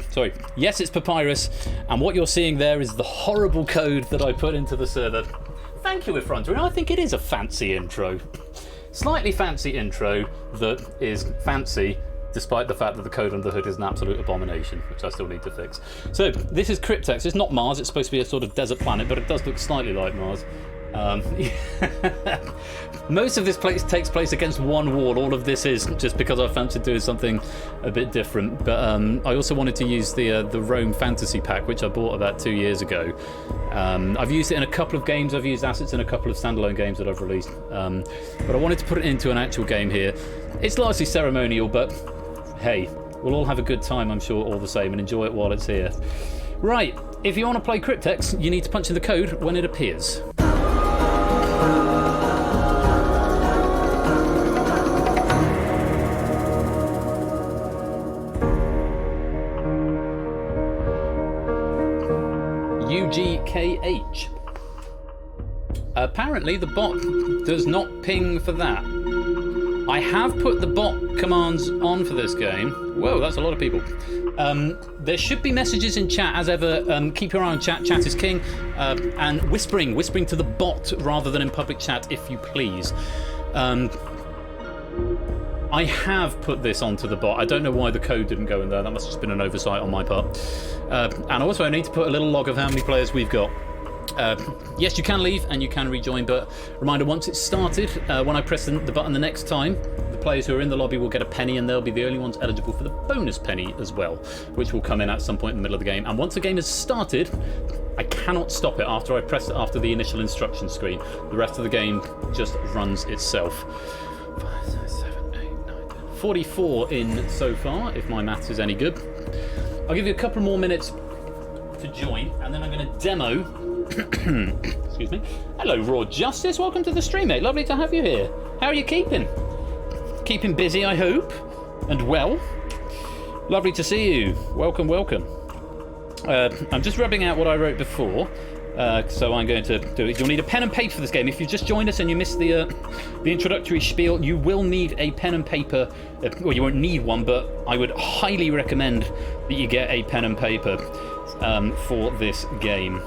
Sorry. Yes, it's Papyrus, and what you're seeing there is the horrible code that I put into the server. Thank you, Effrontery. I think it is a fancy intro. Slightly fancy intro that is fancy, despite the fact that the code under the hood is an absolute abomination, which I still need to fix. So, this is Cryptex. It's not Mars, it's supposed to be a sort of desert planet, but it does look slightly like Mars. Most of this place takes place against one wall. All of this is just because I fancied doing something a bit different. But I also wanted to use the Rome Fantasy Pack, which I bought about 2 years ago. I've used it in a couple of games. I've used assets in a couple of standalone games that I've released. But I wanted to put it into an actual game here. It's largely ceremonial, but hey, we'll all have a good time, I'm sure, all the same, and enjoy it while it's here. Right, if you want to play Cryptex, you need to punch in the code when it appears. UGKH. Apparently the bot does not ping for that. I have put the bot commands on for this game. Whoa, that's a lot of people. There should be messages in chat as ever. Keep your eye on chat. Chat is king. And whispering to the bot rather than in public chat, if you please. I have put this onto the bot. I don't know why the code didn't go in there. That must have just been an oversight on my part. And also I need to put a little log of how many players we've got. Yes, you can leave and you can rejoin, but reminder, once it's started, when I press the button the next time, the players who are in the lobby will get a penny, and they'll be the only ones eligible for the bonus penny as well, which will come in at some point in the middle of the game. And once the game has started, I cannot stop it after I press it after the initial instruction screen. The rest of the game just runs itself. 5, 6, 7, 8, 9, 10. 44 in so far, if my maths is any good. I'll give you a couple more minutes to join, and then I'm going to demo. Excuse me. Hello, Raw Justice. Welcome to the stream, mate. Lovely to have you here. How are you keeping? Keeping busy, I hope, and well. Lovely to see you. Welcome, welcome. I'm just rubbing out what I wrote before, so I'm going to do it. You'll need a pen and paper for this game. If you've just joined us and you missed the introductory spiel, you will need a pen and paper. Well, you won't need one, but I would highly recommend that you get a pen and paper for this game.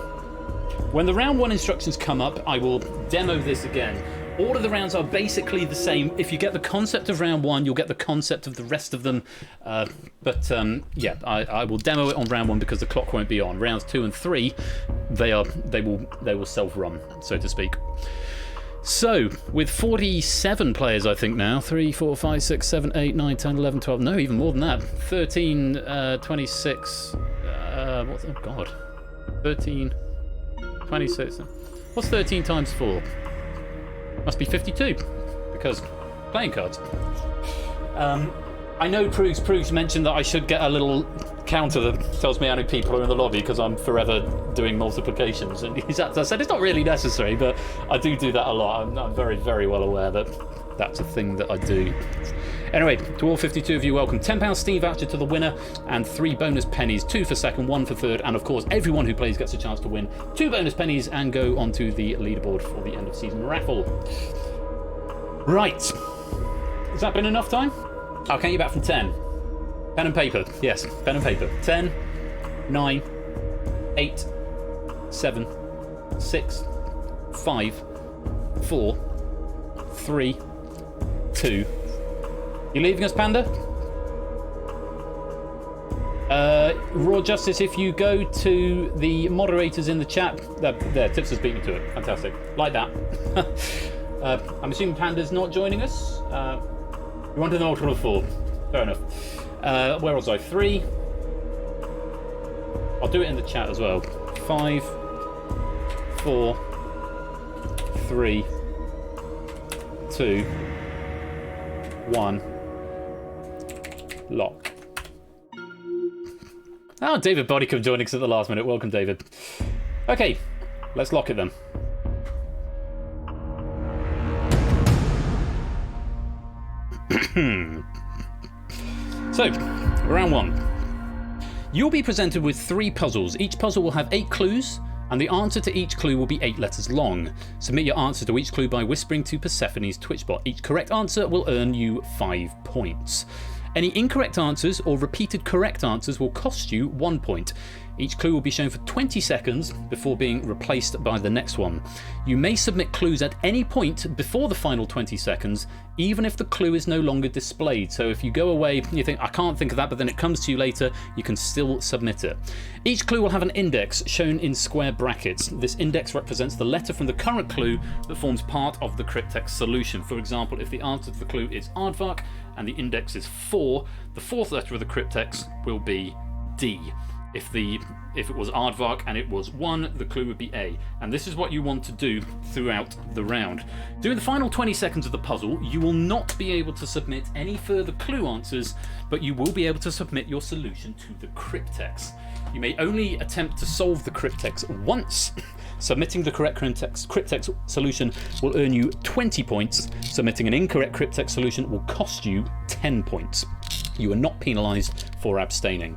When the round 1 instructions come up, I will demo this again. All of the rounds are basically the same. If you get the concept of round 1, you'll get the concept of the rest of them. Yeah, I will demo it on round 1 because the clock won't be on. Rounds 2 and 3, they will self-run, so to speak. So, with 47 players, I think now, 3, 4, 5, 6, 7, 8, 9, 10, 11, 12, no, even more than that. 13, 26, what's, oh God, 13, 26, what's 13 times 4? Must be 52, because playing cards. I know Proogs mentioned that I should get a little counter that tells me how many people are in the lobby because I'm forever doing multiplications. And I said it's not really necessary, but I do that a lot. I'm very, very well aware that that's a thing that I do. Anyway, to all 52 of you, welcome. £10 Steam voucher to the winner and 3 bonus pennies, 2 for second, 1 for third, and of course everyone who plays gets a chance to win 2 bonus pennies and go onto the leaderboard for the end of season raffle. Right, has that been enough time? I'll count you back from 10. Pen and paper, yes, pen and paper. 10, 9, 8, 7, 6, 5, 4, 3, 2. You leaving us, Panda? Raw Justice, if you go to the moderators in the chat, there, Tips has beat me to it. Fantastic. Like that. I'm assuming Panda's not joining us. You wanted an ultimate of 4. Fair enough. Where was I? 3. I'll do it in the chat as well. 5, 4, 3, 2, 1. Lock. Oh, David Bodycom joining us at the last minute. Welcome, David. Okay, let's lock it then. So, round 1. You'll be presented with 3 puzzles. Each puzzle will have 8 clues, and the answer to each clue will be 8 letters long. Submit your answer to each clue by whispering to Persephone's Twitch bot. Each correct answer will earn you 5 points. Any incorrect answers or repeated correct answers will cost you 1 point. Each clue will be shown for 20 seconds before being replaced by the next one. You may submit clues at any point before the final 20 seconds, even if the clue is no longer displayed. So if you go away and you think, I can't think of that, but then it comes to you later, you can still submit it. Each clue will have an index shown in square brackets. This index represents the letter from the current clue that forms part of the Cryptex solution. For example, if the answer to the clue is aardvark and the index is 4, the fourth letter of the Cryptex will be D. If it was aardvark and it was 1, the clue would be A. And this is what you want to do throughout the round. During the final 20 seconds of the puzzle, you will not be able to submit any further clue answers, but you will be able to submit your solution to the Cryptex. You may only attempt to solve the Cryptex once. Submitting the correct Cryptex solution will earn you 20 points. Submitting an incorrect Cryptex solution will cost you 10 points. You are not penalised for abstaining.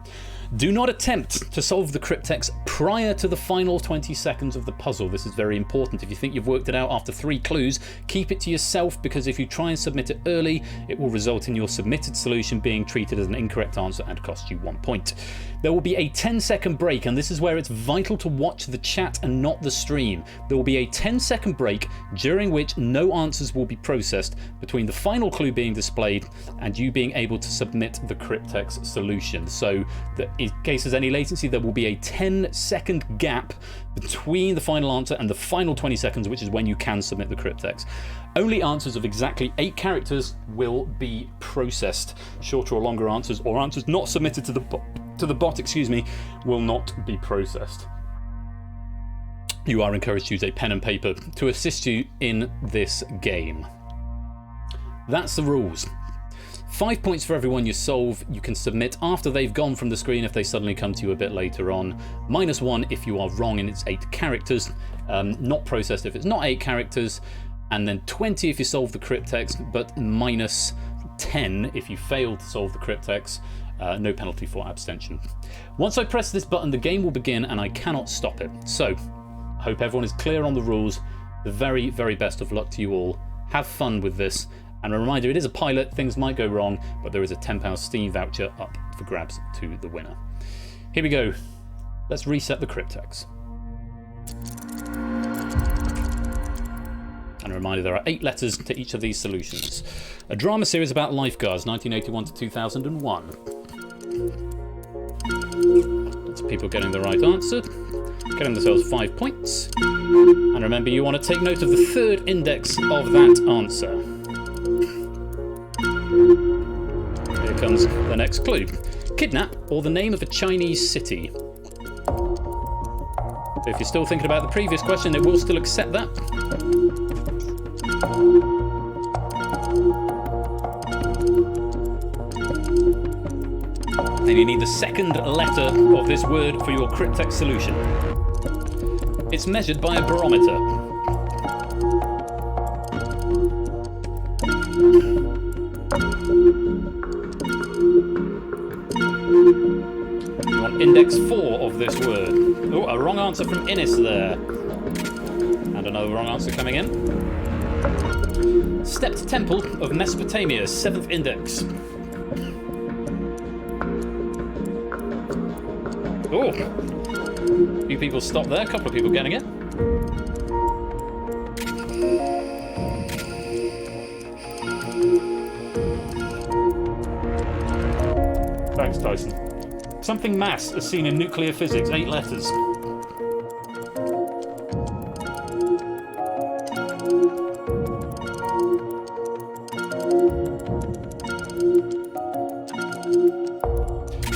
Do not attempt to solve the Cryptex prior to the final 20 seconds of the puzzle. This is very important. If you think you've worked it out after 3 clues, keep it to yourself, because if you try and submit it early, it will result in your submitted solution being treated as an incorrect answer and cost you 1 point. There will be a 10-second break, and this is where it's vital to watch the chat and not the stream. There will be a 10-second break during which no answers will be processed between the final clue being displayed and you being able to submit the Cryptex solution. So that in case there's any latency, there will be a 10-second gap between the final answer and the final 20 seconds, which is when you can submit the Cryptex. Only answers of exactly 8 characters will be processed. Shorter or longer answers, or answers not submitted to the bot, will not be processed. You are encouraged to use a pen and paper to assist you in this game. That's the rules. 5 points for everyone you solve. You can submit after they've gone from the screen if they suddenly come to you a bit later on. -1 if you are wrong and it's 8 characters. Not processed if it's not 8 characters. And then 20 if you solve the Cryptex, but -10 if you fail to solve the Cryptex. No penalty for abstention. Once I press this button, the game will begin and I cannot stop it. So, I hope everyone is clear on the rules. The very, very best of luck to you all. Have fun with this. And a reminder, it is a pilot, things might go wrong, but there is a £10 Steam voucher up for grabs to the winner. Here we go. Let's reset the Cryptex. And a reminder, there are 8 letters to each of these solutions. A drama series about lifeguards, 1981 to 2001. Lots of people getting the right answer, getting themselves 5 points. And remember, you want to take note of the 3rd index of that answer. Here comes the next clue. Kidnap, or the name of a Chinese city. So if you're still thinking about the previous question, it will still accept that. Then you need the 2nd letter of this word for your Cryptex solution. It's measured by a barometer. You want index 4 of this word. Oh, a wrong answer from Innis there. And another wrong answer coming in. Stepped Temple of Mesopotamia, 7th index. Oh, a few people stopped there, a couple of people getting it. Thanks, Tyson. Something mass as seen in nuclear physics, 8 letters.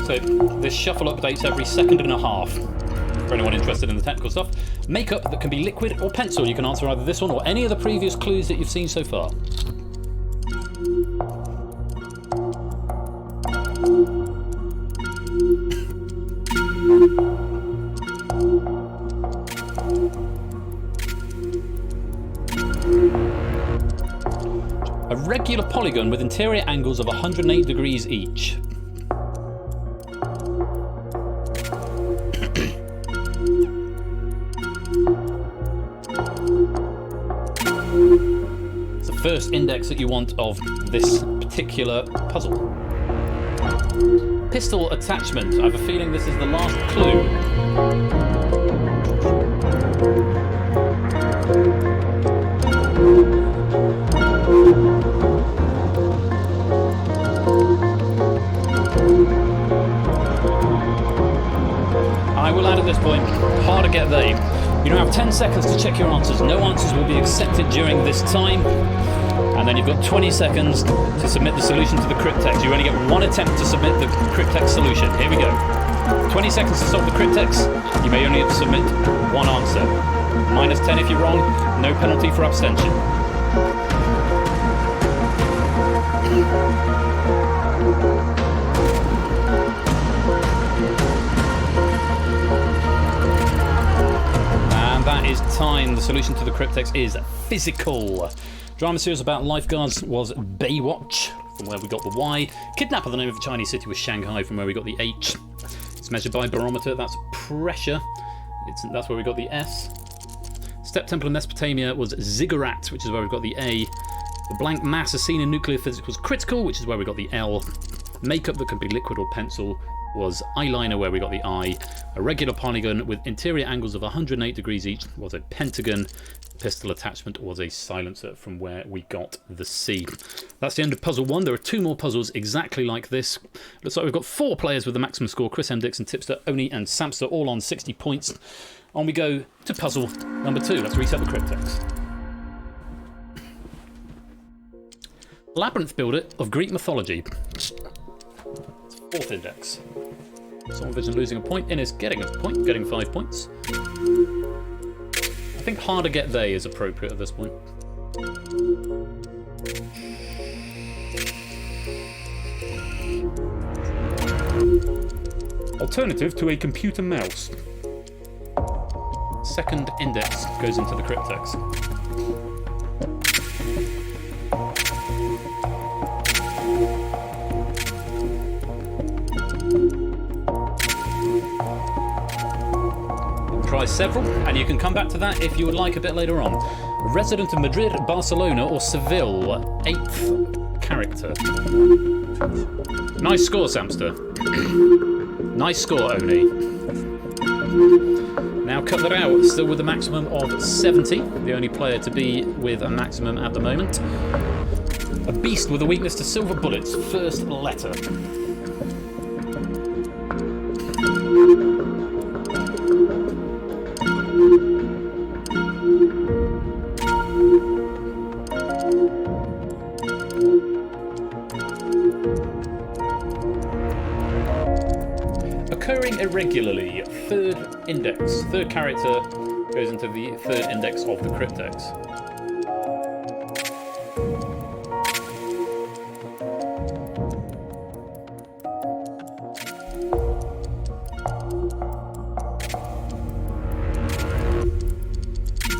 So this shuffle updates every 1.5 seconds. For anyone interested in the technical stuff. Makeup that can be liquid or pencil. You can answer either this one or any of the previous clues that you've seen so far. A regular polygon with interior angles of 108 degrees each. It's the first index that you want of this particular puzzle. Pistol attachment. I have a feeling this is the last clue. I will add at this point, hard to get they. You now have 10 seconds to check your answers. No answers will be accepted during this time. And then you've got 20 seconds to submit the solution to the Cryptex. You only get one attempt to submit the Cryptex solution. Here we go. 20 seconds to solve the Cryptex. You may only submit one answer. Minus 10 if you're wrong. No penalty for abstention. And that is time. The solution to the Cryptex is physical. Drama series about lifeguards was Baywatch, from where we got the Y. Kidnapper, the name of the Chinese city, was Shanghai, from where we got the H. It's measured by barometer, that's pressure. That's where we got the S. Step Temple in Mesopotamia was Ziggurat, which is where we've got the A. The blank mass as seen in nuclear physics was critical, which is where we got the L. Makeup that could be liquid or pencil was eyeliner, where we got the I. A regular polygon with interior angles of 108 degrees each was a pentagon. Pistol attachment was a silencer, from where we got the C. That's the end of puzzle 1. There are 2 more puzzles exactly like this. Looks like we've got 4 players with the maximum score: Chris M. Dixon, Tipster, Oni and Samster, all on 60 points. On we go to puzzle number 2. Let's reset the Cryptex. Labyrinth builder of Greek mythology. 4th index. Someone Vision losing a point. Innes getting a point, getting 5 points. I think hard to get they is appropriate at this point. Alternative to a computer mouse. 2nd index goes into the Cryptex. Try several, and you can come back to that if you would like a bit later on. Resident of Madrid, Barcelona or Seville, 8th character. Nice score, Samster. Nice score, Oni. Now cut that out, still with a maximum of 70, the only player to be with a maximum at the moment. A beast with a weakness to silver bullets, first letter. Occurring irregularly, 3rd index. 3rd character goes into the 3rd index of the Cryptex.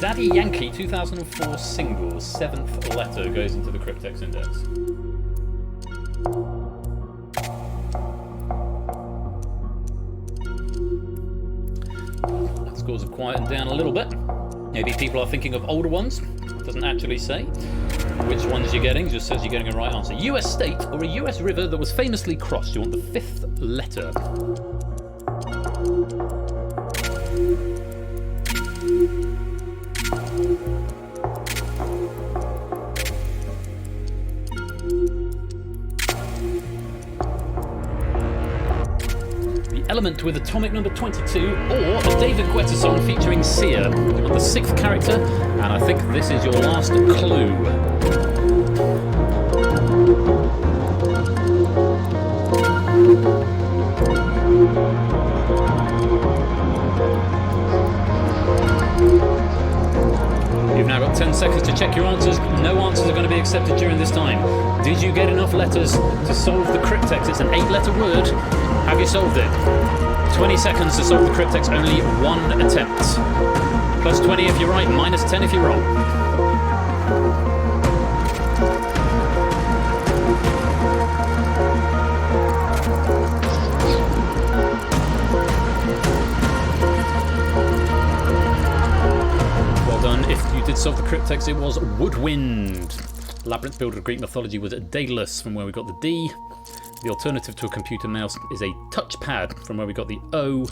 Daddy Yankee 2004 single, 7th letter goes into the Cryptex index. Scores have quietened down a little bit. Maybe people are thinking of older ones. It doesn't actually say which ones you're getting, it just says you're getting a right answer. US state or a US river that was famously crossed. You want the 5th letter. Element with atomic number 22, or a David Guetta song featuring Sia. You want the 6th character, and I think this is your last clue. You've now got 10 seconds to check your answers. No answers are going to be accepted during this time. Did you get enough letters to solve the Cryptex? It's an 8-letter word. Have you solved it? 20 seconds to solve the Cryptex, only 1 attempt. Plus 20 if you're right, minus 10 if you're wrong. Well done. If you did solve the Cryptex, it was Woodwind. Labyrinth builder of Greek mythology was Daedalus, from where we got the D. The alternative to a computer mouse is a touchpad, from where we got the O.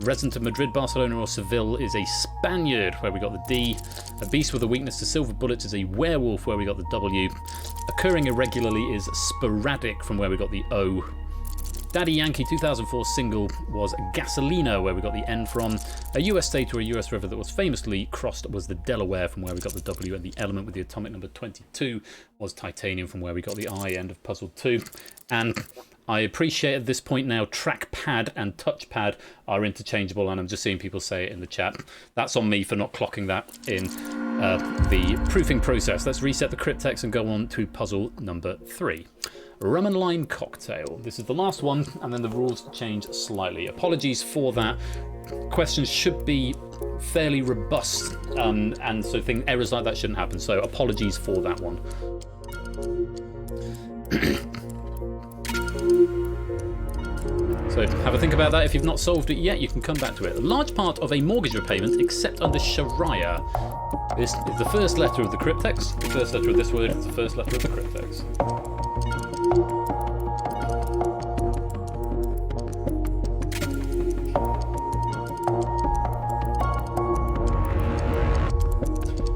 Resident of Madrid, Barcelona or Seville is a Spaniard, where we got the D. A beast with a weakness to silver bullets is a werewolf, where we got the W. Occurring irregularly is sporadic, from where we got the O. Daddy Yankee 2004 single was Gasolina, where we got the N from. A US state or a US river that was famously crossed was the Delaware, from where we got the W, and the element with the atomic number 22 was titanium, from where we got the I. End of puzzle 2. And I appreciate at this point now trackpad and touchpad are interchangeable, and I'm just seeing people say it in the chat. That's on me for not clocking that in the proofing process. Let's reset the Cryptex and go on to puzzle number 3. Rum and lime cocktail. This is the last one, and then the rules change slightly. Apologies for that. Questions should be fairly robust, and so errors like that shouldn't happen. So apologies for that one. So have a think about that. If you've not solved it yet, you can come back to it. A large part of a mortgage repayment, except under Sharia. This is the first letter of the Cryptex. The first letter of this word is the first letter of the Cryptex.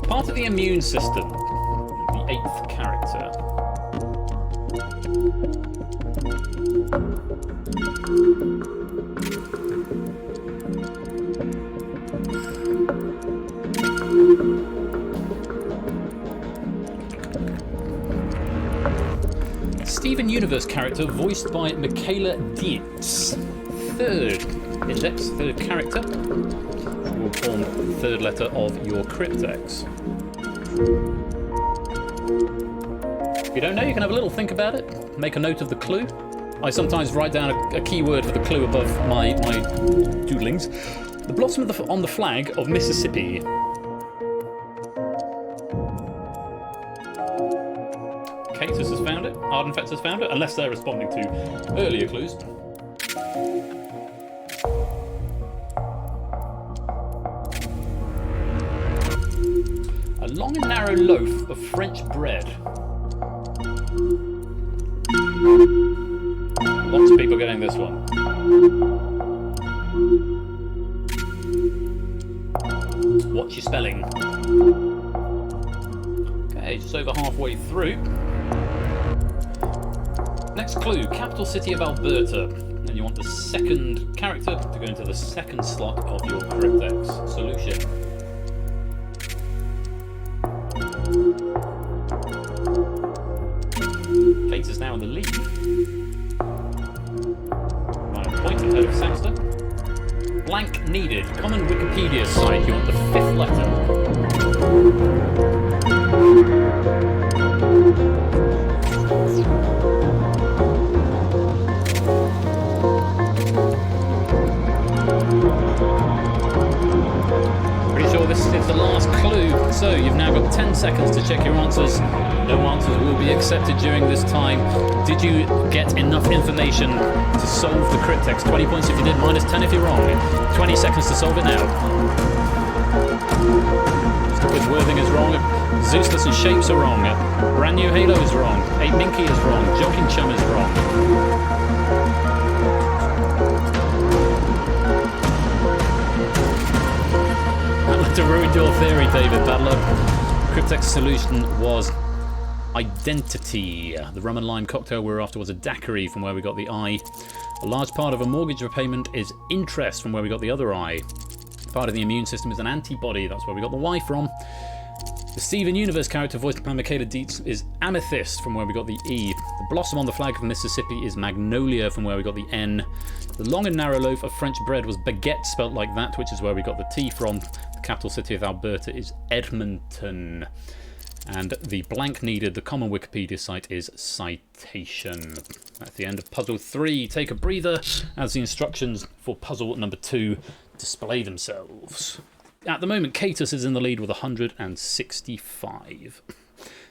Part of the immune system, the 8th character. Steven Universe character voiced by Michaela Dietz. Third index, third character, will form the third letter of your Cryptex. If you don't know, you can have a little think about it, make a note of the clue. I sometimes write down a keyword for the clue above my doodlings. The blossom on the flag of Mississippi. Catus has found it, Ardenfetz has found it, unless they're responding to earlier clues. A long and narrow loaf of French bread. Lots of people getting this one. What's your spelling? Okay, just over halfway through. Next clue, capital city of Alberta. And you want the second character to go into the second slot of your Cryptex solution. Kate is now in the lead. Right, point ahead of Samster. Blank needed. Common Wikipedia site. You want the 5th letter. This is the last clue, so you've now got 10 seconds to check your answers. No answers will be accepted during this time. Did you get enough information to solve the Cryptex? 20 points if you did, minus 10 if you're wrong. 20 seconds to solve it now. Stupid Worthing is wrong. Zeusless and Shapes are wrong. Brand New Halo is wrong. 8 Minky is wrong. Jogging Chum is wrong. To ruin your theory, David. Bad luck. Cryptex solution was identity. The rum and lime cocktail we were after was a daiquiri, from where we got the I. A large part of a mortgage repayment is interest, from where we got the other I. Part of the immune system is an antibody. That's where we got the Y from. The Steven Universe character voiced by Michaela Dietz is amethyst, from where we got the E. The blossom on the flag of Mississippi is magnolia, from where we got the N. The long and narrow loaf of French bread was baguette, spelt like that, which is where we got the T from. The capital city of Alberta is Edmonton. And the blank needed, the common Wikipedia site, is citation. That's the end of puzzle 3. Take a breather as the instructions for puzzle number 2 display themselves. At the moment, Catus is in the lead with 165.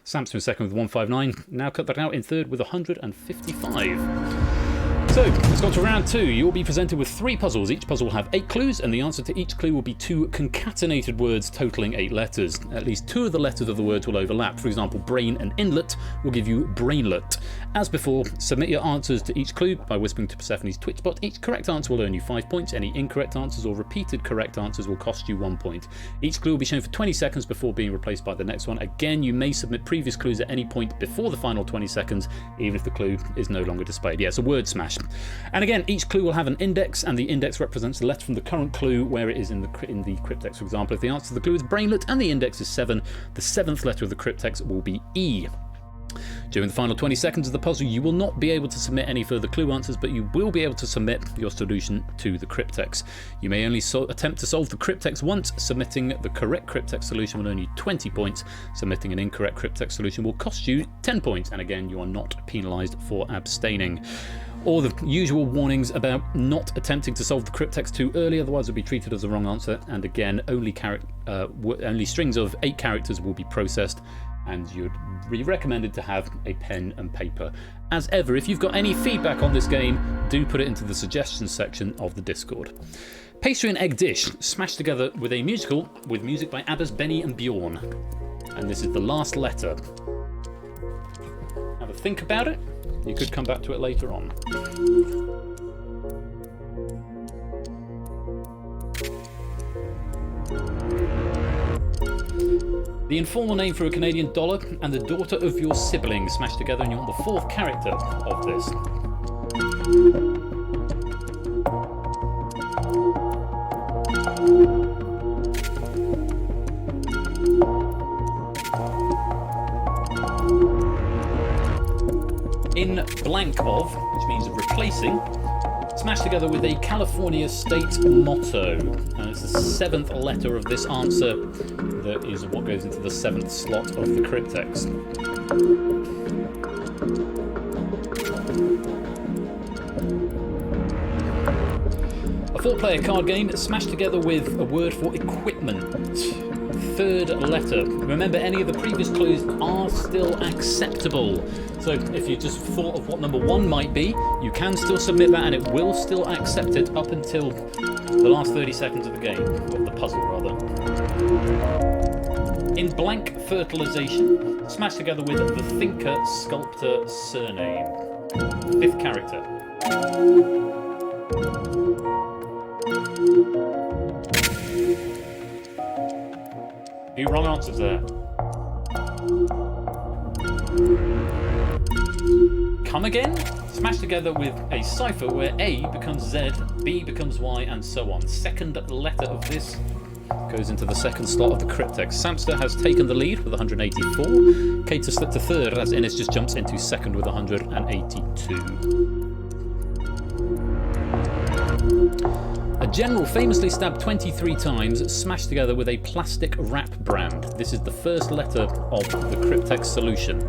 Samson in second with 159. Now cut that out in third with 155. So, let's go on to round 2. You will be presented with 3 puzzles. Each puzzle will have 8 clues, and the answer to each clue will be 2 concatenated words totaling 8 letters. At least 2 of the letters of the words will overlap. For example, brain and inlet will give you brainlet. As before, submit your answers to each clue by whispering to Persephone's Twitch bot. Each correct answer will earn you 5 points. Any incorrect answers or repeated correct answers will cost you 1 point. Each clue will be shown for 20 seconds before being replaced by the next one. Again, you may submit previous clues at any point before the final 20 seconds, even if the clue is no longer displayed. Yeah, it's a word smash. And again, each clue will have an index, and the index represents the letter from the current clue where it is in the cryptex. For example, if the answer to the clue is brainlet and the index is 7, the 7th letter of the cryptex will be E. During the final 20 seconds of the puzzle, you will not be able to submit any further clue answers, but you will be able to submit your solution to the cryptex. You may only attempt to solve the cryptex once. Submitting the correct cryptex solution will earn you 20 points. Submitting an incorrect cryptex solution will cost you 10 points, and again, you are not penalised for abstaining. All the usual warnings about not attempting to solve the cryptex too early, otherwise it will be treated as a wrong answer. And again, only strings of 8 characters will be processed, and you'd be recommended to have a pen and paper. As ever, if you've got any feedback on this game, do put it into the suggestions section of the Discord. Pastry and egg dish, smashed together with a musical with music by Abbas, Benny and Bjorn. And this is the last letter. Have a think about it. You could come back to it later on. The informal name for a Canadian dollar and the daughter of your sibling smashed together, and you want the 4th character of this. In blank of, which means replacing, smashed together with a California state motto, and it's the 7th letter of this answer that is what goes into the 7th slot of the cryptex. A 4-player card game smashed together with a word for equipment. 3rd letter. Remember, any of the previous clues are still acceptable. So if you just thought of what number 1 might be, you can still submit that and it will still accept it up until the last 30 seconds of the game, of the puzzle rather. In blank, fertilization, smashed together with the thinker, sculptor, surname. 5th character. Few wrong answers there. Come again? Smashed together with a cipher where A becomes Z, B becomes Y, and so on. 2nd letter of this goes into the 2nd slot of the cryptex. Samster has taken the lead with 184. Cater slipped to 3rd as Innes just jumps into 2nd with 182. A general famously stabbed 23 times, smashed together with a plastic wrap brand. This is the 1st letter of the cryptex solution.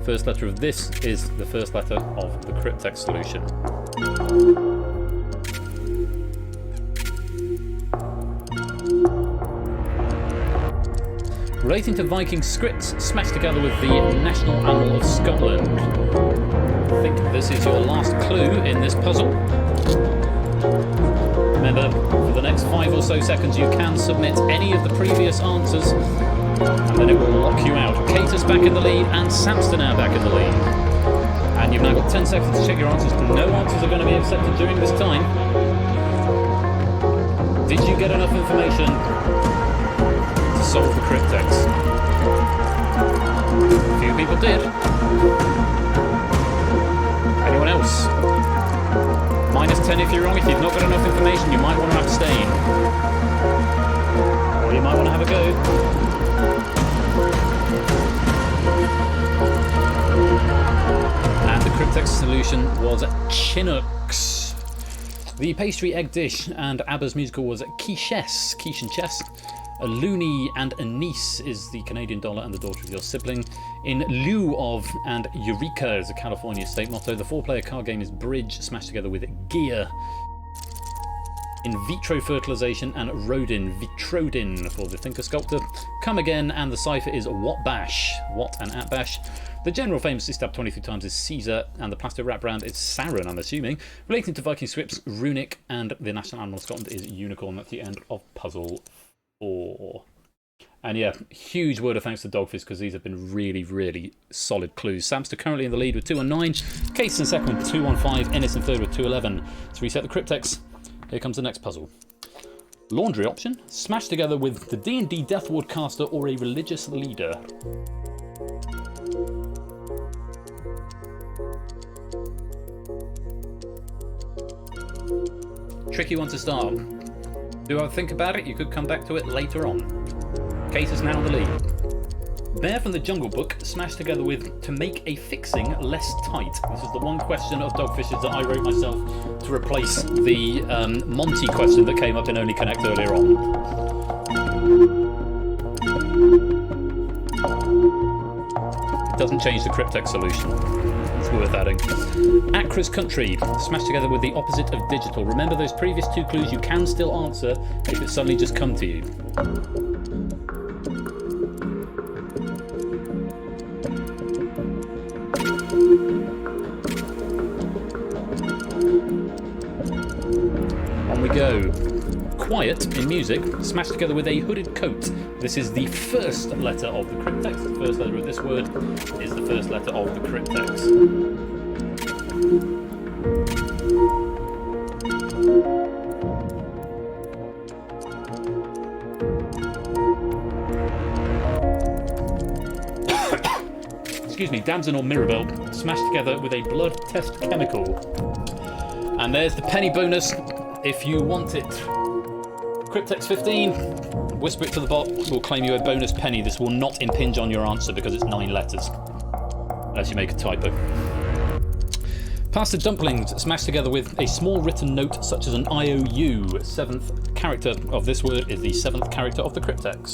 1st letter of this is the 1st letter of the cryptex solution. Relating to Viking scripts, smashed together with the national animal of Scotland. I think this is your last clue in this puzzle. Remember, for the next 5 or so seconds, you can submit any of the previous answers, and then it will lock you out. Cater's back in the lead, and Samster now back in the lead. And you've now got 10 seconds to check your answers. No answers are going to be accepted during this time. Did you get enough information to solve the cryptex? A few people did. Anyone else? -10 if you're wrong. If you've not got enough information, you might want to abstain. Or you might want to have a go. And the cryptex solution was Chinooks. The pastry egg dish and ABBA's musical was quiches, quiche and chess. A loonie and a niece is the Canadian dollar and the daughter of your sibling. In lieu of and Eureka is a California state motto. The 4-player card game is bridge, smashed together with gear. in vitro fertilization, and rodin, vitrodin for the thinker sculptor. Come again, and the cipher is what bash. What and at bash. The general famously stabbed 23 times is Caesar, and the plastic wrap brand is Sarin, I'm assuming. Relating to Viking scripts, runic, and the national animal of Scotland is unicorn. That's the end of puzzle 4. And yeah, huge word of thanks to Dogfish, because these have been really, really solid clues. Samster currently in the lead with 2-9. Case in second with 2-5. Ennis in third with 2-11. To reset the Cryptex, here comes the next puzzle. Laundry option, smashed together with the D&D Death Ward caster or a religious leader. Tricky one to start. Do I think about it? You could come back to it later on. Case is now in the lead. Bear from the Jungle Book, smashed together with to make a fixing less tight. This is the one question of Dogfish's that I wrote myself to replace the Monty question that came up in Only Connect earlier on. It doesn't change the Cryptex solution. It's worth adding. Acra's country, smashed together with the opposite of digital. Remember those previous 2 clues you can still answer if it suddenly just come to you. On we go. Quiet in music, smashed together with a hooded coat. This is the first letter of the Cryptex. The first letter of this word is the first letter of the Cryptex. Excuse me, damson or mirabelle, smashed together with a blood test chemical. And there's the penny bonus if you want it. Cryptex 15, whisper it to the bot, will claim you a bonus penny. This will not impinge on your answer because it's 9 letters. Unless you make a typo. Pasta dumplings, smashed together with a small written note such as an IOU. 7th character of this word is the 7th character of the Cryptex.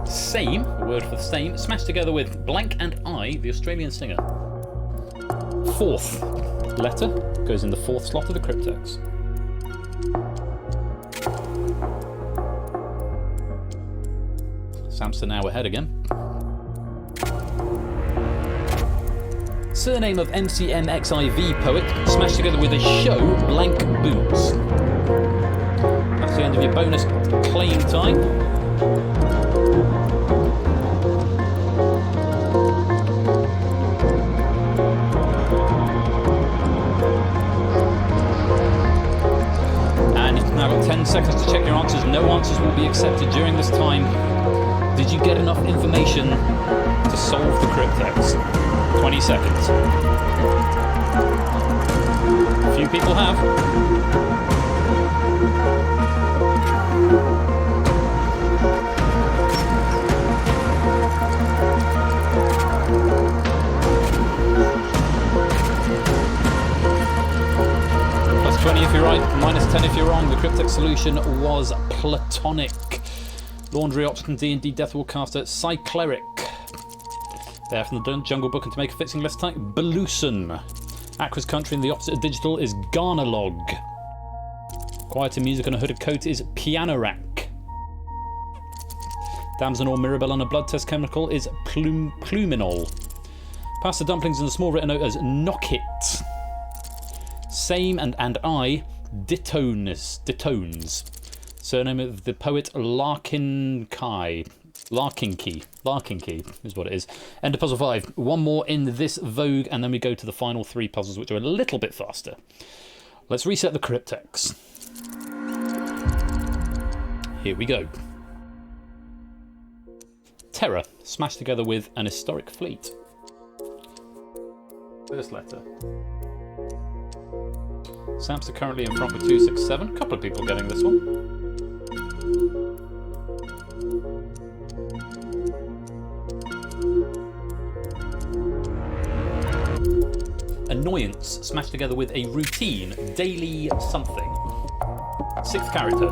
Same, a word for the same, smashed together with blank and I, the Australian singer. 4th letter goes in the 4th slot of the Cryptex. Samson now ahead again. Surname of MCMXIV poet, smashed together with a show, blank boots. That's the end of your bonus claim time. Now got 10 seconds to check your answers. No answers will be accepted during this time. Did you get enough information to solve the Cryptex? 20 seconds. A few people have. Plus 20 if you're right, minus 10 if you're wrong. The Cryptex solution was platonic. Laundry option D&D Deathwall caster Cycleric. There from the Jungle Book and to make a fixing less tight, Beluson. Acra's country and the opposite of digital is Garnalog. Quieter music on a hooded coat is Pianorack. Damson or Mirabelle on a blood test chemical is Pluminol. Pasta dumplings in the small written note as Knockit. Same and I, Ditones. Surname of the poet Larkinkey is what it is. End of puzzle 5. One more in this vogue, and then we go to the final 3 puzzles, which are a little bit faster. Let's reset the Cryptex. Here we go. Terror, smashed together with an historic fleet. First letter. Sam's currently in front with 267. A couple of people getting this one. Annoyance, smashed together with a routine, daily something. 6th character.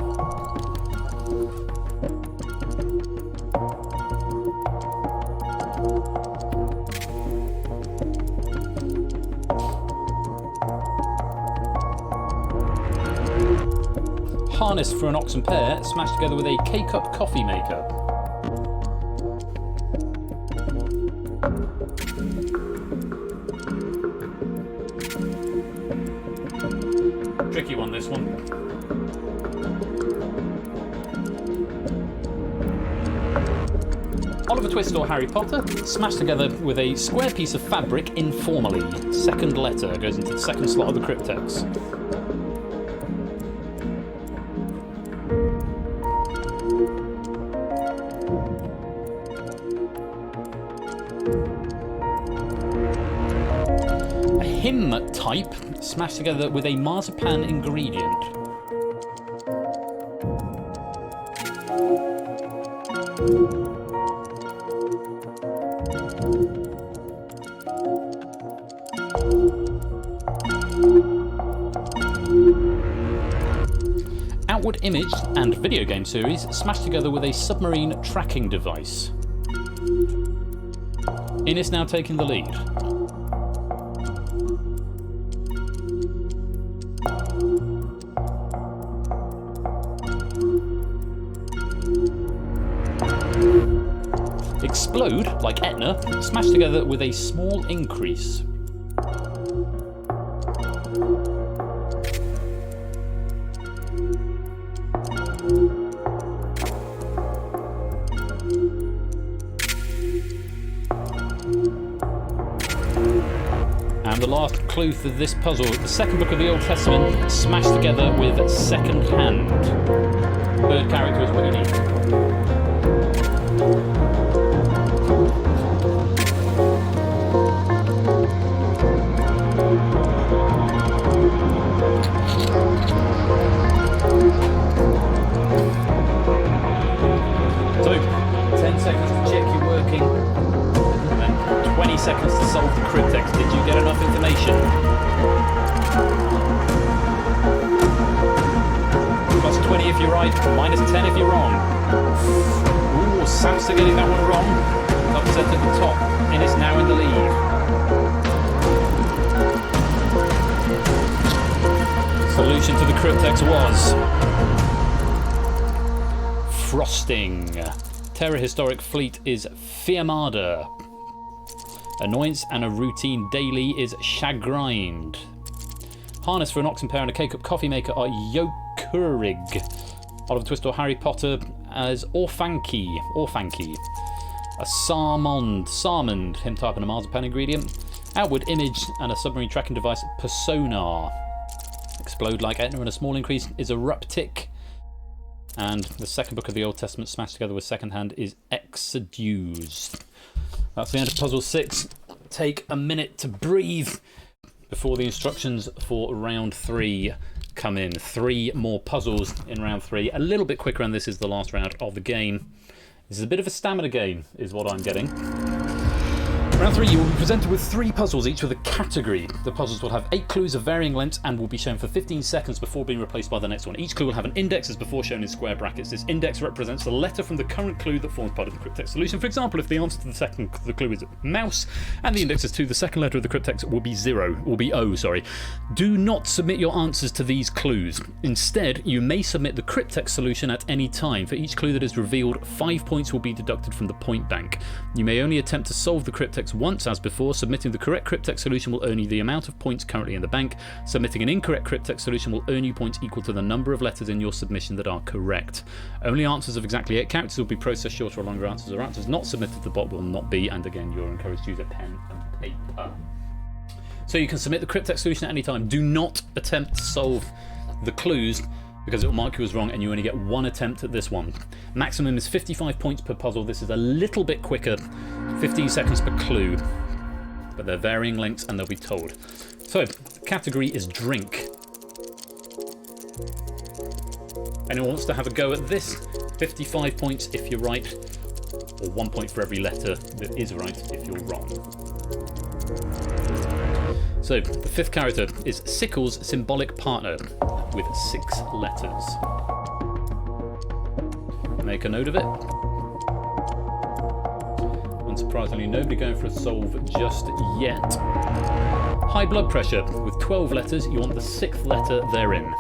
harness for an ox and pear smashed together with a K-cup coffee maker. Tricky one, this one. Oliver Twist or Harry Potter smashed together with a square piece of fabric informally. Second letter goes into the second slot of the cryptex. A hymn type smashed together with a marzipan ingredient. Outward image and video game series smashed together with a submarine tracking device. Ines now taking the lead. Explode, like Etna, smashed together with a small increase. And the last clue for this puzzle, the second book of the Old Testament smashed together with second hand. Third character is what you need. So, 10 seconds to check you're working, and then 20 seconds to solve the cryptex. Did you get enough information? Plus 20 if you're right, minus 10 if you're wrong. Ooh, Samster getting that one wrong. Upset at the top, and is now in the lead. Solution to the cryptex was frosting. Terror historic fleet is Fiamada. Annoyance and a routine daily is chagrined. Harness for an ox and pear and a K-cup coffee maker are Yokurig. Oliver Twist or Harry Potter as Orfanky. A Sarmond, hymn type and a marzipan ingredient. Outward image and a submarine tracking device, Persona. Explode like Etna and a small increase is Eruptic. And the second book of the Old Testament smashed together with second hand is Exodus. That's the end of puzzle 6. Take a minute to breathe before the instructions for round 3 come in. 3 more puzzles in round 3. A little bit quicker, and this is the last round of the game. This is a bit of a stamina game, is what I'm getting. Round 3, you will be presented with 3 puzzles, each with a category. The puzzles will have 8 clues of varying lengths and will be shown for 15 seconds before being replaced by the next one. Each clue will have an index as before, shown in square brackets. This index represents the letter from the current clue that forms part of the cryptex solution. For example, if the answer to the clue is mouse, and the index is 2, the second letter of the cryptex will be O. Do not submit your answers to these clues. Instead, you may submit the cryptex solution at any time. For each clue that is revealed, 5 points will be deducted from the point bank. You may only attempt to solve the cryptex once as before. Submitting the correct cryptex solution will earn you the amount of points currently in the bank. Submitting an incorrect cryptex solution will earn you points equal to the number of letters in your submission that are correct. Only answers of exactly 8 characters will be processed. Shorter or longer answers or answers not submitted to the bot will not be, and again you're encouraged to use a pen and paper. So you can submit the cryptex solution at any time. Do not attempt to solve the clues, because it will mark you as wrong and you only get 1 attempt at this one. Maximum is 55 points per puzzle. This is a little bit quicker, 15 seconds per clue, but they're varying lengths and they'll be told. So, the category is drink. Anyone wants to have a go at this? 55 points if you're right, or 1 point for every letter that is right if you're wrong. So, the 5th character is Sickle's symbolic partner with 6 letters. Make a note of it. Unsurprisingly, nobody going for a solve just yet. High blood pressure with 12 letters. You want the 6th letter therein.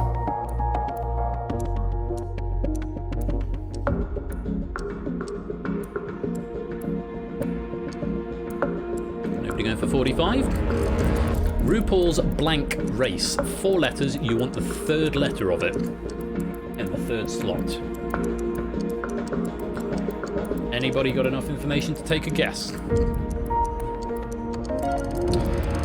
going for 45. RuPaul's Blank Race. 4 letters, you want the 3rd letter of it in the 3rd slot. Anybody got enough information to take a guess?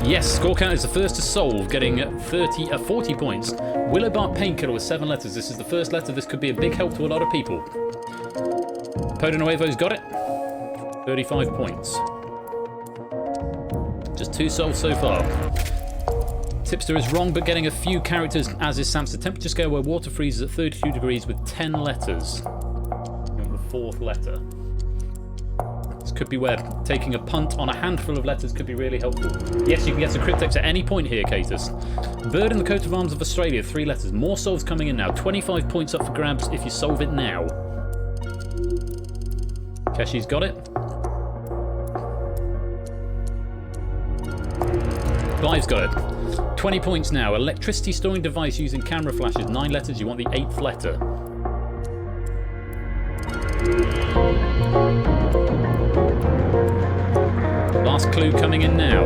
Yes, score count is the first to solve, getting 40 points. Willowbark Painkiller with 7 letters. This is the 1st letter. This could be a big help to a lot of people. Podo Nuevo's got it. 35 points. Just 2 solved so far. Tipster is wrong, but getting a few characters, as is Sam's. The temperature scale where water freezes at 32 degrees with 10 letters. You want the 4th letter. This could be where taking a punt on a handful of letters could be really helpful. Yes, you can get to Cryptex at any point here, Catus. Bird in the coat of arms of Australia, 3 letters. More solves coming in now. 25 points up for grabs if you solve it now. Keshi's got it. Clive's got it. 20 points now. Electricity storing device using camera flashes. 9 letters. You want the 8th letter. Last clue coming in now.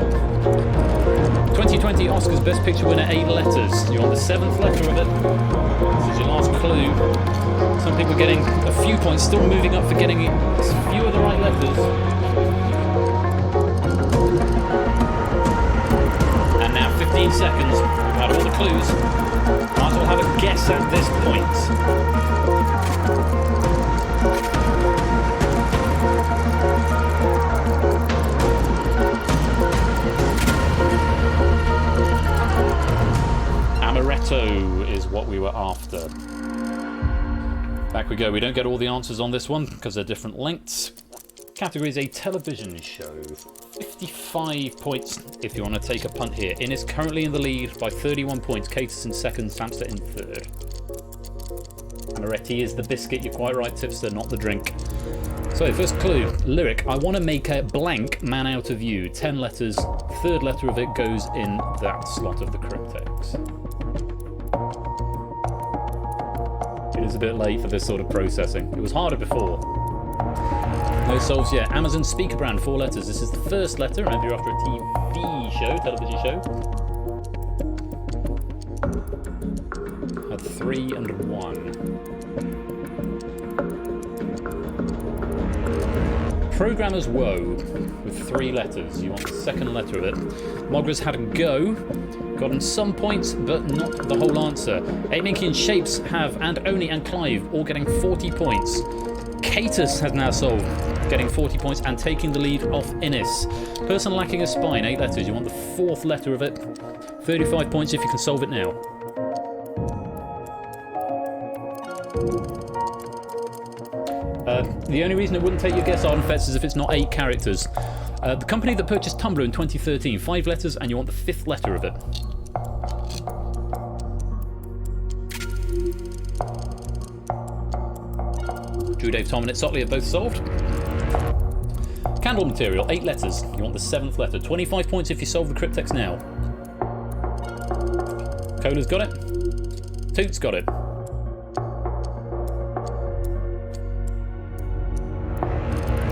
2020 Oscars Best Picture winner, 8 letters. You want the 7th letter of it. This is your last clue. Some people getting a few points, still moving up for getting a few of the right letters. And now 15 seconds. We've had all the clues. Might as well have a guess at this point. Amaretto is what we were after. Back we go. We don't get all the answers on this one because they're different lengths. Category is a television show. 55 points if you want to take a punt here. In is currently in the lead by 31 points. Catus in 2nd, Samster in 3rd. Amaretti is the biscuit. You're quite right, Tipster, not the drink. So, first clue. Lyric. I want to make a blank man out of you. 10 letters. 3rd letter of it goes in that slot of the Cryptex. It is a bit late for this sort of processing. It was harder before. No solves yet. Amazon speaker brand, 4 letters. This is the 1st letter. Remember, you're after a TV show, television show. Had 3 and 1. Programmer's Woe with 3 letters. You want the 2nd letter of it. Mogra's had a go. Gotten some points, but not the whole answer. Aitminkian Shapes have, and Oni and Clive all getting 40 points. Catus has now solved, getting 40 points and taking the lead off Innis. Person lacking a spine, 8 letters. You want the 4th letter of it. 35 points if you can solve it now. The only reason it wouldn't take your guess, Ardenfetz, is if it's not 8 characters. The company that purchased Tumblr in 2013, 5 letters, and you want the 5th letter of it. Drew, Dave, Tom, and it's Subtly are both solved. Candle material, 8 letters. You want the 7th letter. 25 points if you solve the Cryptex now. Cola's got it. Toot's got it.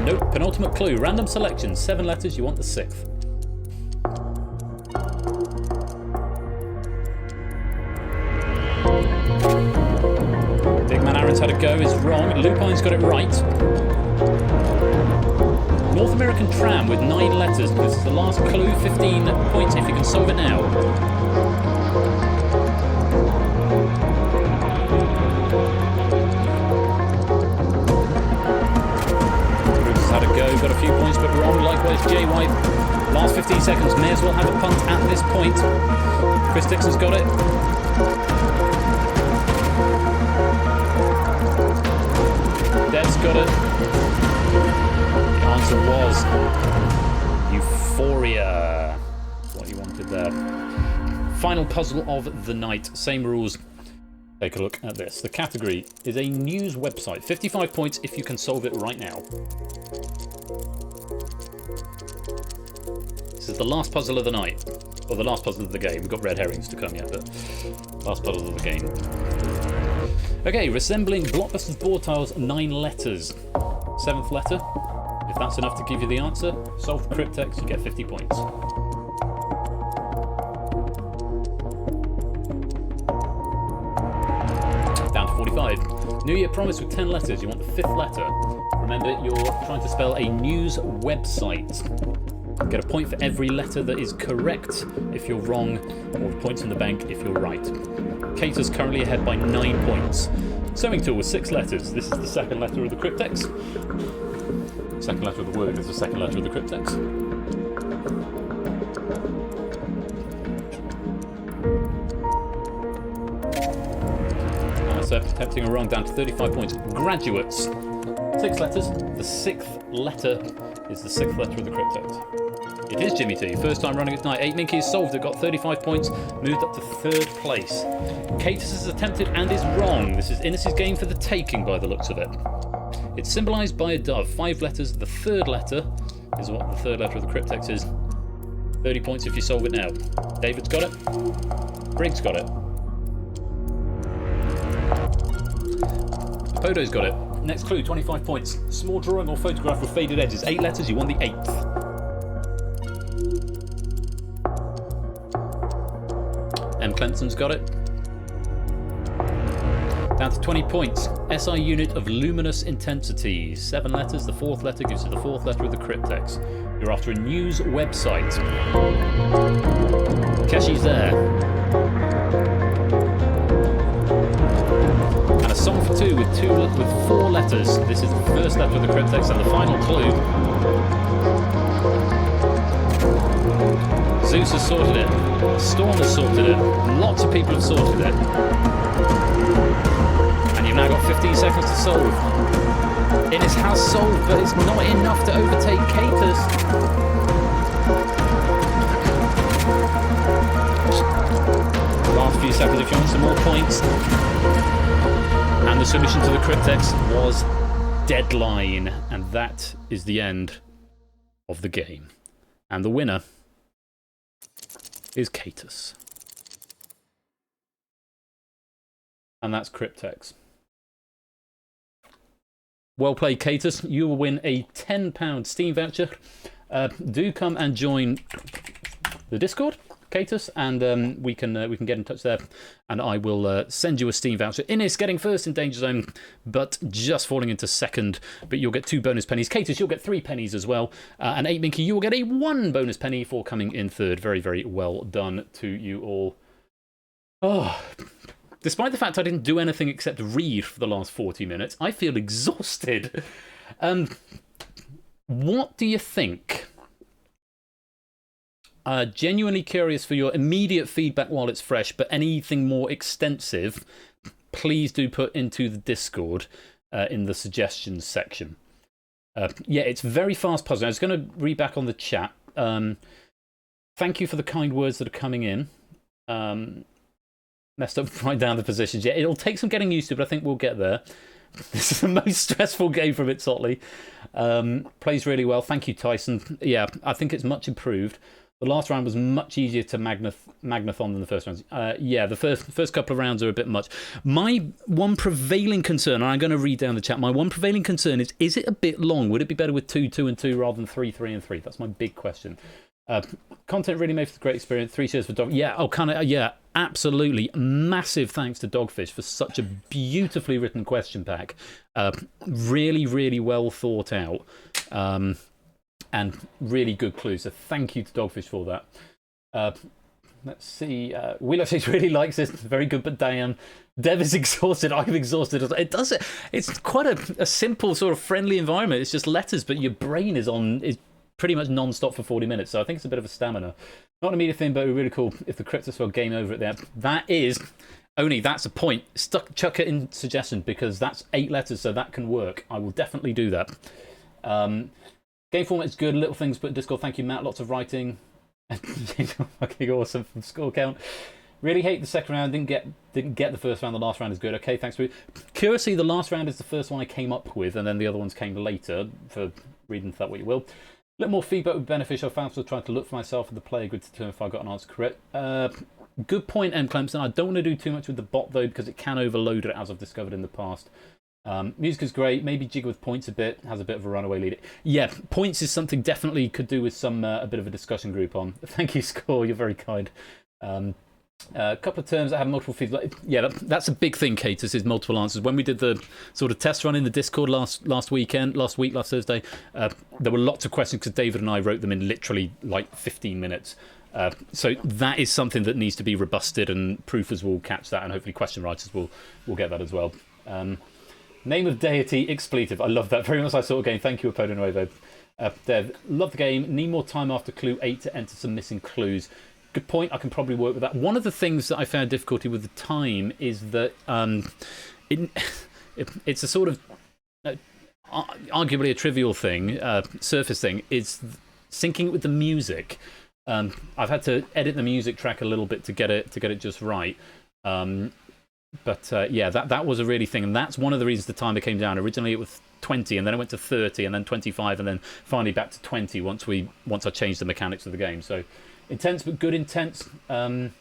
Nope. Penultimate clue. Random selection. 7 letters. You want the 6th. Big Man Aaron's had a go. Is wrong. Lupine's got it right. North American Tram with 9 letters. This is the last clue. 15 points if you can solve it now. Had a go, got a few points but wrong, likewise Jay White. Last 15 seconds, may as well have a punt at this point. Chris Dixon's got it. Dev's got it. The answer was Euphoria. What you wanted there. Final puzzle of the night, same rules. Take a look at this. The category is a news website. 55 points if you can solve it right now. This is the last puzzle of the night. Or the last puzzle of the game. We've got red herrings to come yet, but last puzzle of the game. Okay, resembling Blockbuster's board tiles, 9 letters. 7th letter. If that's enough to give you the answer, solve Cryptex, you get 50 points. Down to 45. New Year promise with 10 letters. You want the 5th letter. Remember, you're trying to spell a news website. Get a point for every letter that is correct if you're wrong, or points in the bank if you're right. Kate is currently ahead by 9 points. Sewing tool with 6 letters. This is the second letter of the Cryptex. Second letter of the word is the second letter of the Cryptex. So attempting a wrong, down to 35 points. Graduates. 6 letters. The 6th letter is the 6th letter of the Cryptex. It is Jimmy T. First time running it tonight. 8 Minky is solved it, got 35 points, moved up to 3rd place. Catus has attempted and is wrong. This is Innes's game for the taking by the looks of it. It's symbolised by a dove. 5 letters. The 3rd letter is what the 3rd letter of the Cryptex is. 30 points if you solve it now. David's got it. Briggs got it. Podo's got it. Next clue, 25 points. Small drawing or photograph with faded edges. 8 letters, you won the 8th. M. Clemson's got it. Down to 20 points. SI unit of luminous intensity. 7 letters. The 4th letter gives you the 4th letter of the Cryptex. You're after a news website. Keshi's there. And a song for 2 with 4 letters. This is the 1st letter of the Cryptex and the final clue. Zeus has sorted it. Storm has sorted it. Lots of people have sorted it. And you've now got 15 seconds to solve. Innes has solved, but it's not enough to overtake Catus. Last few seconds if you want some more points. And the solution to the Cryptex was Deadline. And that is the end of the game. And the winner is Catus. And that's Cryptex. Well played, Catus. You will win a £10 Steam voucher. Do come and join the Discord, Catus, and we can get in touch there, and I will send you a Steam voucher. Innes getting first in Danger Zone, but just falling into second. But you'll get 2 bonus pennies. Catus, you'll get 3 pennies as well. And 8 Minky, you will get a 1 bonus penny for coming in third. Very, very well done to you all. Oh, despite the fact I didn't do anything except read for the last 40 minutes, I feel exhausted. What do you think? Genuinely curious for your immediate feedback while it's fresh, but anything more extensive, please do put into the Discord in the suggestions section. Yeah, it's very fast puzzling. I was going to read back on the chat. Thank you for the kind words that are coming in. Messed up right down the positions. Yeah, it'll take some getting used to, but I think we'll get there. This is the most stressful game from it, subtly. Plays really well. Thank you, Tyson. Yeah, I think it's much improved. The last round was much easier to magnathon than the first round. Yeah, the first couple of rounds are a bit much. My one prevailing concern, and I'm going to read down the chat, my one prevailing concern is it a bit long? Would it be better with 2, 2, and 2 rather than 3, 3, and 3? That's my big question. Content really made for the great experience. 3 cheers for Dog. Yeah, yeah, absolutely. Massive thanks to Dogfish for such a beautifully written question pack. Really, really well thought out. And really good clues. So thank you to Dogfish for that. Let's see. Wheeler really likes this. Very good, but damn. Dev is exhausted. I'm exhausted. It does it. It's quite a simple, sort of friendly environment. It's just letters, but your brain is pretty much non-stop for 40 minutes. So I think it's a bit of a stamina. Not an immediate thing, but it would be really cool if the Cryptex were game over at the end. That is only, that's a point. Chuck it in suggestion because that's 8 letters, so that can work. I will definitely do that. Game format is good, little things, but Discord, thank you, Matt. Lots of writing. Fucking awesome from score count. Really hate the second round. Didn't get the first round. The last round is good. Okay, thanks for it. Curiously, the last round is the first one I came up with, and then the other ones came later. For reading that what you will. A little more feedback would be beneficial. I found myself trying to look for myself in the player grid to determine if I got an answer correct. Good point, M. Clemson. I don't want to do too much with the bot though, because it can overload it, as I've discovered in the past. Music is great. Maybe jiggle with points a bit. Has a bit of a runaway lead. Yeah, points is something definitely could do with some a bit of a discussion group on. Thank you, Score. You're very kind. A couple of terms that have multiple feeds. Yeah, that's a big thing, Catus, is multiple answers. When we did the sort of test run in the Discord last Thursday, there were lots of questions because David and I wrote them in literally like 15 minutes. So that is something that needs to be robusted, and proofers will catch that, and hopefully question writers will get that as well. Name of deity, expletive. I love that. Very much that sort of game. Thank you, Apodo Nuevo. Dev, love the game. Need more time after clue 8 to enter some missing clues. Good point. I can probably work with that. One of the things that I found difficulty with the time is that it's a sort of arguably a trivial thing, surface thing, is syncing it with the music. I've had to edit the music track a little bit to get it just right. But yeah, that was a really thing, and that's one of the reasons the timer came down. Originally it was 20, and then it went to 30, and then 25, and then finally back to 20 once I changed the mechanics of the game. So intense, but good intense. Not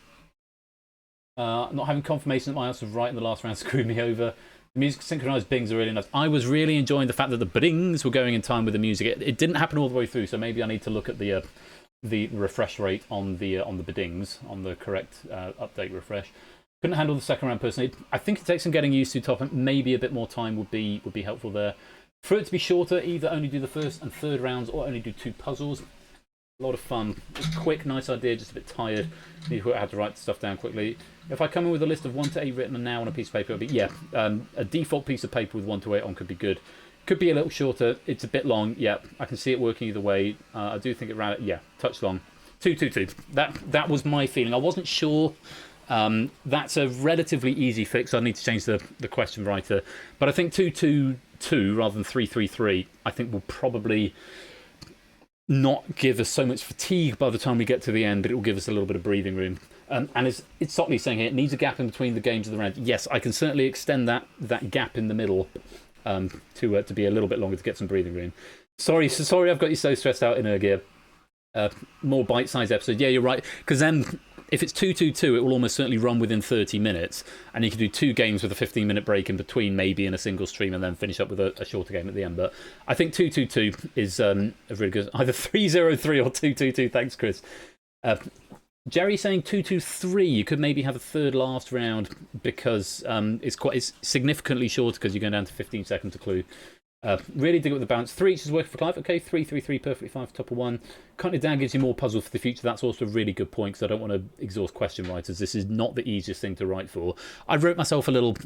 having confirmation that my answer was right in the last round screwed me over. The music synchronized bings are really nice. I was really enjoying the fact that the bings were going in time with the music. It didn't happen all the way through, so maybe I need to look at the refresh rate on the bedings, on the correct update refresh. Couldn't handle the second round personally. I think it takes some getting used to. Top, maybe a bit more time would be helpful there. For it to be shorter, either only do the first and third rounds or only do 2 puzzles. A lot of fun. Just quick, nice idea. Just a bit tired. Need to have to write stuff down quickly. If I come in with a list of 1 to 8 written now on a piece of paper, it'll be a default piece of paper with 1 to 8 on could be good. Could be a little shorter. It's a bit long. Yeah, I can see it working either way. I do think it ran. Yeah, touch long. 2-2-2. That was my feeling. I wasn't sure. That's a relatively easy fix. I need to change the question writer, but I think 2-2-2 rather than 3-3-3 I think will probably not give us so much fatigue by the time we get to the end, but it will give us a little bit of breathing room. And it's subtly saying here, it needs a gap in between the games of the round. Yes, I can certainly extend that gap in the middle to be a little bit longer to get some breathing room. Sorry I've got you so stressed out in Ergear. More bite-sized episodes. Yeah, you're right, because then if it's 2-2-2, it will almost certainly run within 30 minutes, and you can do 2 games with a 15-minute break in between, maybe in a single stream, and then finish up with a shorter game at the end. But I think 2-2-2 is a really good. Either 3-0-3 or 2-2-2. Thanks, Chris. Jerry saying 2-2-3. You could maybe have a third last round because it's significantly shorter because you're going down to 15 seconds to clue. Really dig up the balance. 3 each is working for Clive. Okay, 3-3-3, perfectly fine for top of 1. Cutting it down gives you more puzzle for the future. That's also a really good point because I don't want to exhaust question writers. This is not the easiest thing to write for. I wrote myself a little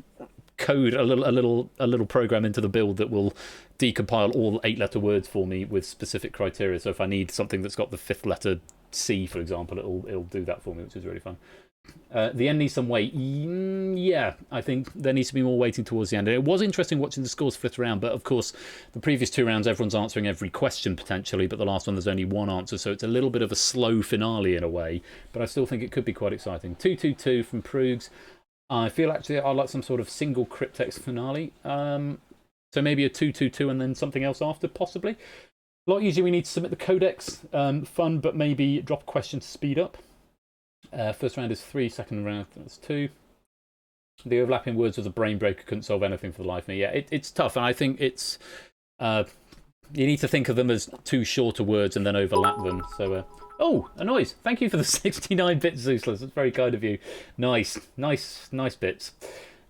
code, a little program into the build that will decompile all 8-letter words for me with specific criteria. So if I need something that's got the 5th letter C, for example, it'll do that for me, which is really fun. The end needs some weight. Yeah, I think there needs to be more weighting towards the end. And it was interesting watching the scores flitter around, but of course, the previous 2 rounds, everyone's answering every question potentially, but the last one, there's only 1 answer, so it's a little bit of a slow finale in a way, but I still think it could be quite exciting. 2-2-2 from Proogs. I feel actually I like some sort of single Cryptex finale. So maybe a 2-2-2 and then something else after, possibly. A lot easier, we need to submit the codex. Fun, but maybe drop a question to speed up. First round is 3, second round that's 2. The overlapping words was a brain breaker, couldn't solve anything for the life of me. Yeah, it's tough, and I think it's you need to think of them as 2 shorter words and then overlap them. So, oh, a noise! Thank you for the 69-bit Zeusless. That's very kind of you. Nice bits.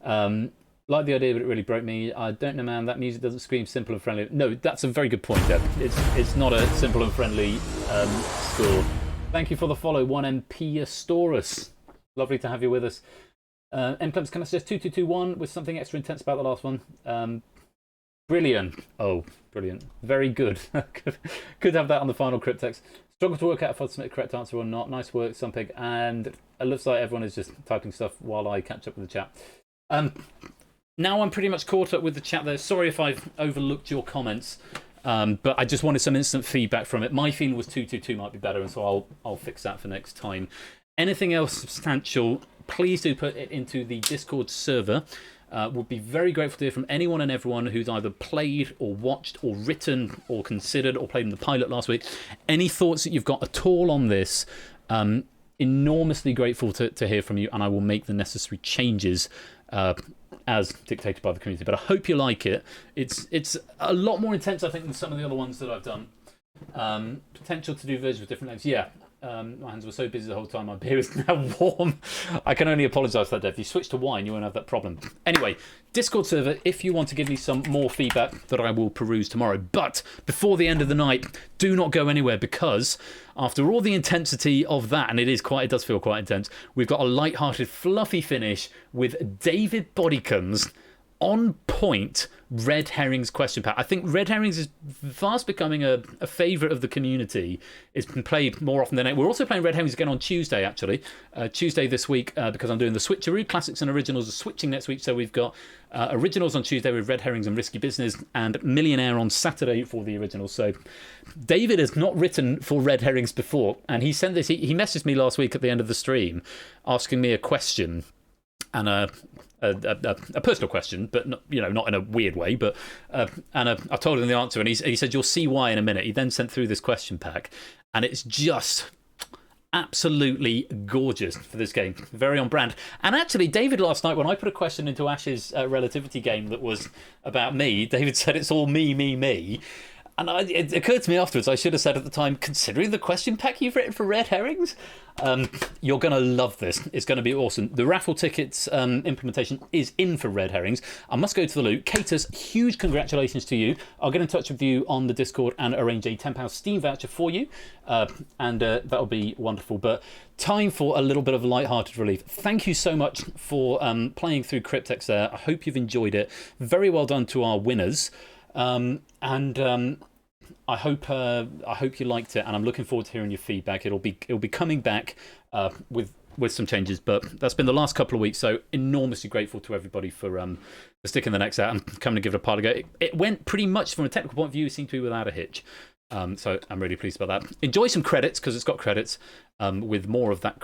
Like the idea, but it really broke me. I don't know, man. That music doesn't scream simple and friendly. No, that's a very good point, Deb. It's not a simple and friendly score. Thank you for the follow, 1MP Astorus. Lovely to have you with us. M-Clubs, can I suggest 2-2-2-1 with something extra intense about the last one? Brilliant. Oh, brilliant. Very good. Could have that on the final Cryptex. Struggle to work out if I'd submit a correct answer or not. Nice work, Sumpig. And it looks like everyone is just typing stuff while I catch up with the chat. Now I'm pretty much caught up with the chat there. Sorry if I've overlooked your comments. But I just wanted some instant feedback from it. My feeling was 2-2-2 might be better, and so I'll fix that for next time. Anything else substantial, please do put it into the Discord server. Would be very grateful to hear from anyone and everyone who's either played or watched or written or considered or played in the pilot last week. Any thoughts that you've got at all on this, enormously grateful to hear from you, and I will make the necessary changes as dictated by the community. But I hope you like it. It's a lot more intense, I think, than some of the other ones that I've done. Potential to do versions with different names. Yeah. My hands were so busy the whole time, my beer is now warm. I can only apologise for that, Dave. If you switch to wine, you won't have that problem. Anyway, Discord server, if you want to give me some more feedback that I will peruse tomorrow. But before the end of the night, do not go anywhere, because after all the intensity of that, and it does feel quite intense, we've got a light-hearted, fluffy finish with David Bodykins on point red herrings question pack. I think red herrings is fast becoming a favourite of the community. It's been played more often than ever. We're also playing red herrings again on Tuesday, actually. Tuesday this week, because I'm doing the switcheroo. Classics and originals are switching next week, so we've got originals on Tuesday with red herrings and risky business, and millionaire on Saturday for the originals. So David has not written for red herrings before, and he sent this. He messaged me last week at the end of the stream asking me a question, and a personal question, but not, not in a weird way. But I told him the answer, and he said, "You'll see why in a minute." He then sent through this question pack, and it's just absolutely gorgeous for this game. Very on brand. And actually, David last night, when I put a question into Ash's relativity game that was about me, David said it's all me, me, me. And it occurred to me afterwards, I should have said at the time, considering the question pack you've written for red herrings, you're going to love this. It's going to be awesome. The raffle tickets implementation is in for red herrings. I must go to the loo. Caters, huge congratulations to you. I'll get in touch with you on the Discord and arrange a £10 Steam voucher for you. And that'll be wonderful. But time for a little bit of light-hearted relief. Thank you so much for playing through Cryptex there. I hope you've enjoyed it. Very well done to our winners. I hope you liked it, and I'm looking forward to hearing your feedback. It'll be coming back with some changes, but that's been the last couple of weeks. So enormously grateful to everybody for sticking the necks out and coming to give it a part of go. It went pretty much from a technical point of view, it seemed to be without a hitch. So I'm really pleased about that. Enjoy some credits, because it's got credits with more of that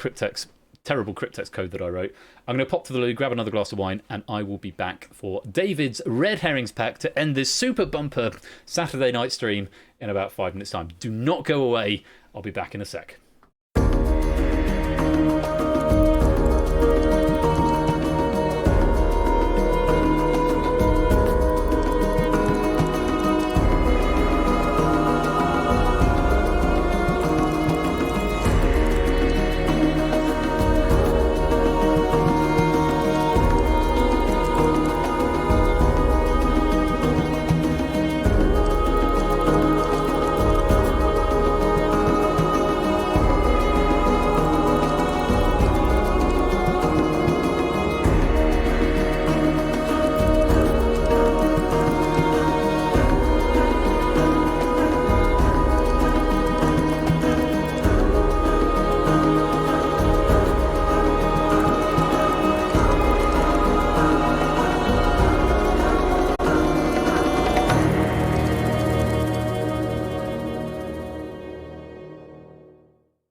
terrible Cryptex code that I wrote. I'm going to pop to the loo, grab another glass of wine, and I will be back for David's Red Herrings pack to end this super bumper Saturday night stream in about 5 minutes' time. Do not go away. I'll be back in a sec.